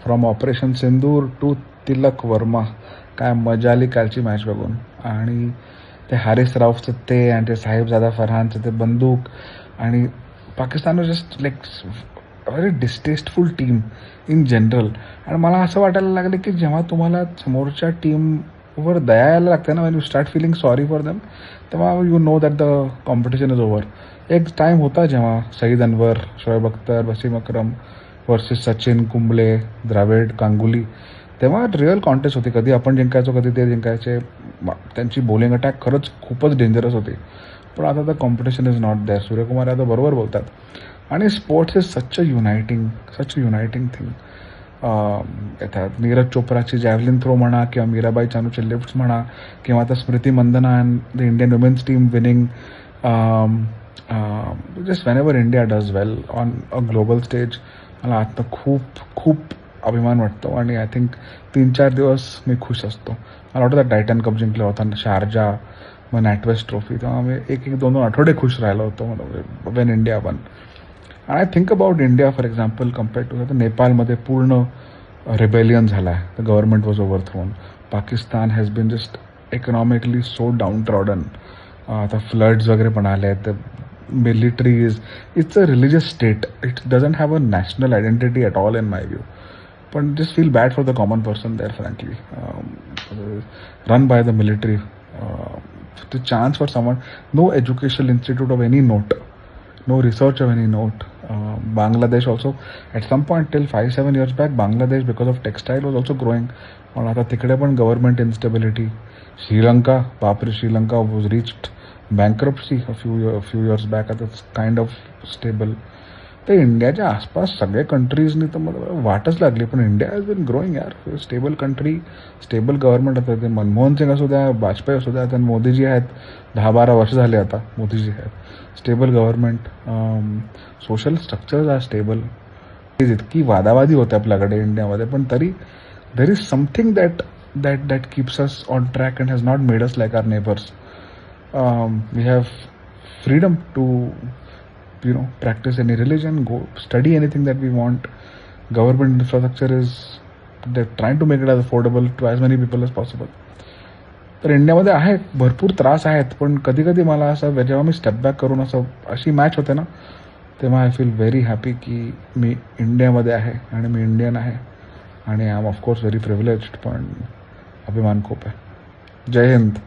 From operation Sindoor to Tilak Varma. काय मजा आली कालची मॅच बघून. आणि ते हारिस राऊफचं ते आणि ते साहिबजादा फरहानचं ते बंदूक. आणि Pakistan just like very distasteful team in general. आणि मला असं वाटायला लागलं की जेव्हा तुम्हाला समोरच्या टीमवर दया यायला लागते ना, when you start feeling sorry for them, तेव्हा you know that the competition is over. एक टाईम होता जेव्हा सईद अनवर, शोएब अख्तर, वसीम अक्रम वर्सेस सचिन, कुंबळे, द्राविड, गांगुली, तेव्हा रिअल कॉन्टेस्ट होती. कधी आपण जिंकायचो, कधी ते जिंकायचे. त्यांची बॉलिंग अटॅक खरंच खूपच डेंजरस होती. पण आता the competition is not there. Suryakumar Yadav बरोबर बोलतात. आणि sports is such a uniting thing. येतात नीरज चोप्राची जॅव्हलिन थ्रो म्हणा, किंवा मीराबाई चानूचे लिफ्ट्स म्हणा, किंवा आता Smriti Mandhana and the Indian women's team winning. Just whenever India does well on a global stage, मला आता खूप अभिमान वाटतो. आणि आय थिंक 3-4 दिवस मी खुश असतो. मला वाटतं टायटन कप जिंकला होता, शारजा, मग नॅटवेस्ट ट्रॉफी, तेव्हा आम्ही 1-2 आठवडे खुश राहिलो होतो वेन इंडिया वन. आणि I think about India for example compared to नेपाळमध्ये पूर्ण रिबेलियन झाला आहे. The government was overthrown. Pakistan has been just economically so downtrodden. आता फ्लड्स वगैरे पण आले आहेत. Military it's a religious state. It doesn't have a national identity at all in my view. पण just feel bad for the common person there, frankly. Run by the military. The chance for someone, no educational institute of any note, no research of any note. Bangladesh also, at some point till 5-7 years back, Bangladesh because of textile was also growing. पण आता तिकडे पण government instability. Sri Lanka, बापरे, Sri Lanka was reached bankruptcy a few years back. आता it's kind of stable. तर इंडियाच्या आसपास सगळ्या कंट्रीजनी तर मला वाटच लागली. पण इंडिया हॅज बीन ग्रोईंग यार. Stable country, stable government. आता ते मनमोहन सिंग असू द्या, वाजपेयी असू द्या, तर मोदीजी आहेत. 10-12 वर्ष झाले आता मोदीजी आहेत. Stable government, social structures are stable. इतकी वादावादी होते आपल्याकडे इंडियामध्ये, पण तरी there is something that keeps us on track and has not made us like our neighbours. We have freedom to practice any religion, go study anything that we want. Government infrastructure is, they're trying to make it as affordable to as many people as possible. तर इंडियामध्ये आहे, भरपूर त्रास आहेत. पण कधी कधी मला असं, जेव्हा मी स्टेप बॅक करून अशी मॅच होते ना, तेव्हा आय फील व्हेरी हॅपी की मी इंडियामध्ये आहे आणि मी इंडियन आहे. आणि I am of course very privileged, पण अभिमान खूप आहे. जय हिंद.